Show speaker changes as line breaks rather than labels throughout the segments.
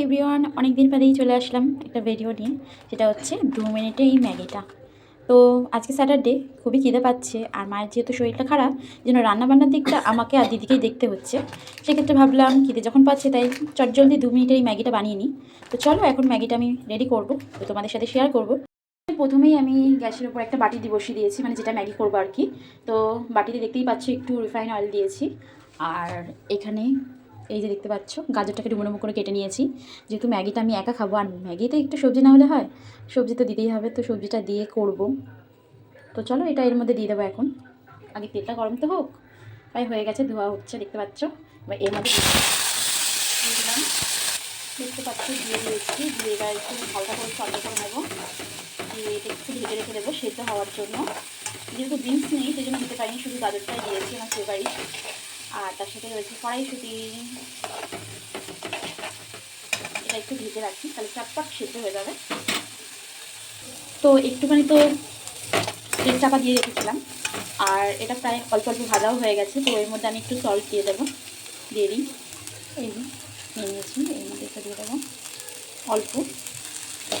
Everyone, অনেক দিন বাদেই চলে আসলাম একটা ভিডিও নিয়ে, সেটা হচ্ছে 2 মিনিটে এই ম্যাগিটা। তো আজকে স্যাটারডে, খুবই খিদে পাচ্ছে, আর মায়ের যেহেতু শরীরটা খারাপ, যেন রান্নাবান্নার দিকটা আমাকে আর দিদিকেই দেখতে হচ্ছে। সেক্ষেত্রে ভাবলাম খিদে যখন পাচ্ছে তাই চটজলদি 2 মিনিটে এই ম্যাগিটা বানিয়ে নিই। তো চলো এখন ম্যাগিটা আমি রেডি করব, তো তোমাদের সাথে শেয়ার করব। প্রথমেই আমি গ্যাসের উপর একটা বাটি দিয়ে বসিয়ে দিয়েছি, মানে যেটা ম্যাগি করবো আর কি। তো বাটিতে দেখতেই পাচ্ছ একটু রিফাইন অয়েল দিয়েছি, আর এখানে এই যে দেখতে পাচ্ছ গাজরটাকে ডুমো ডুমো করে কেটে নিয়েছি। যেহেতু ম্যাগিটা আমি একা খাবো, আর ম্যাগিতে একটু সবজি না হলে হয়, সবজি তো দিতেই হবে, তো সবজিটা দিয়ে করব। তো চলো এটা এর মধ্যে দিয়ে দেবো এখন। আগে তেলটা গরম তো হোক। তাই হয়ে গেছে, ধোয়া হচ্ছে দেখতে পাচ্ছ। এবার এর মধ্যে দিয়ে দিলাম, দেখতে পাচ্ছ দিয়ে দিয়েছি। দিয়ে এবার একটু হালকা করে সন্ধ্যা করে নেবো, দিয়ে এটা একটু ভেজে রেখে দেবো সেদ্ধ হওয়ার জন্য। যেহেতু বিনস নেই সেই জন্য দিতে পারিনি, শুধু গাজরটাই দিয়েছি আমার ফেভারিট। আর তার সাথে রয়েছে কড়াইশুঁটি, এটা একটু ভেজে রাখি, তাহলে চটপট সেদ্ধ হয়ে যাবে। তো একটুখানি তো তেল চাপা দিয়ে রেখেছিলাম, আর এটা প্রায় অল্প অল্প ভাজাও হয়ে গেছে। তো এর মধ্যে আমি একটু সল্ট দিয়ে দেবো, দিয়ে দিই। এই নিয়ে নিয়েছি, এর মধ্যে এটা দিয়ে দেবো অল্প,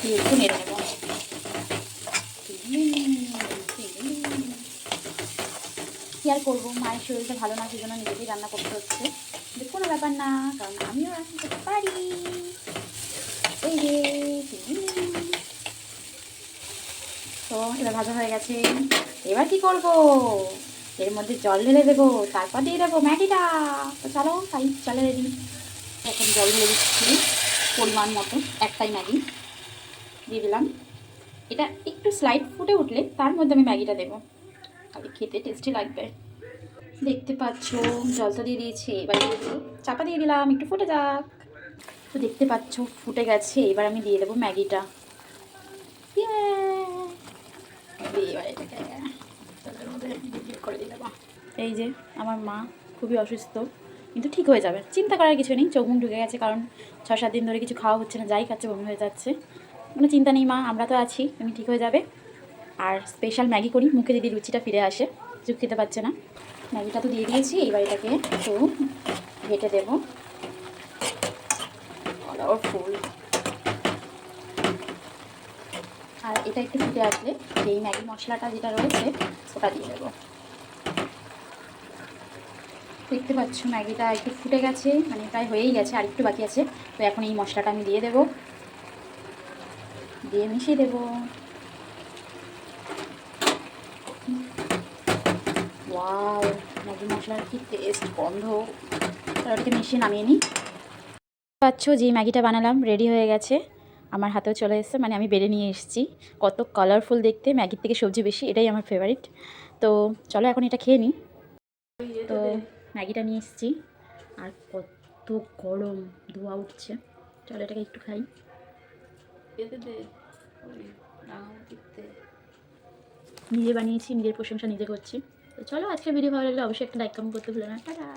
দিয়ে একটু নেড়ে নেবো। কি আর করবো, মায়ের শরীরটা ভালো না, সেই জন্য নিজেকেই রান্না করতে হচ্ছে। কিন্তু কোনো ব্যাপার না, কারণ আমিও রান্না করতে পারি। এই রে, তো এবার ভাজা হয়ে গেছে। এবার কি করব, এর মধ্যে জল ঢেলে দেবো, তারপর দিয়ে দেবো ম্যাগিটা। তো চলো তাই চলে রেডি। এখন জল ঢেলে দিচ্ছি পরিমাণ মতো, একটাই ম্যাগি দিয়ে দিলাম। এটা একটু স্লাইড ফুটে উঠলে তার মধ্যে আমি ম্যাগিটা দেবো, তাহলে খেতে টেস্টি লাগবে। দেখতে পাচ্ছ জলটা দিয়ে দিয়েছি, এবার চাপা দিয়ে দিলাম একটু ফুটে যাক। তো দেখতে পাচ্ছ ফুটে গেছে, এবার আমি দিয়ে দেবো ম্যাগিটা। এবার এটাকে করে দিয়ে দেবো। এই যে আমার মা খুবই অসুস্থ, কিন্তু ঠিক হয়ে যাবে, চিন্তা করার কিছু নেই। চোখ মুখ ঢুকে গেছে, কারণ 6-7 দিন ধরে কিছু খাওয়া হচ্ছে না, যাই খাচ্ছে বমি হয়ে যাচ্ছে। কোনো চিন্তা নেই মা, আমরা তো আছি, তুমি ঠিক হয়ে যাবে। আর স্পেশাল ম্যাগি করি, মুখে যদি রুচিটা ফিরে আসে, কিছু খেতে পাচ্ছে না। ম্যাগিটা তো দিয়ে দিয়েছি, এইবার এটাকে একটু ঘেটে দেবো ফুল। আর এটা একটু ফুটে আসলে যেই ম্যাগি মশলাটা যেটা রয়েছে ওটা দিয়ে দেবো। দেখতে পাচ্ছ ম্যাগিটা একটু ফুটে গেছে, মানে প্রায় হয়েই গেছে, আর একটু বাকি আছে। তো এখন এই মশলাটা আমি দিয়ে দেবো, দিয়ে মিশিয়ে দেবো। ওয়াও, ম্যাগি মশলার কি টেস্ট, গন্ধ। ওটাকে মিশিয়ে নামিয়ে নিই। পাচ্ছ যে ম্যাগিটা বানালাম রেডি হয়ে গেছে, আমার হাতেও চলে এসেছে, মানে আমি বেড়ে নিয়ে এসেছি। কত কালারফুল দেখতে, ম্যাগির থেকে সবজি বেশি, এটাই আমার ফেভারিট। তো চলো এখন এটা খেয়ে নিই। তো ম্যাগিটা নিয়ে এসেছি, আর কত গরম, ধোয়া উঠছে। চলো এটাকে একটু খাই। নিজে বানিয়েছি, নিজের প্রশংসা নিজে করছি। তো চলো আজকের ভিডিও ভালো লাগলে অবশ্যই একটা লাইক কমেন্ট করতে ভুলো না। টাটা।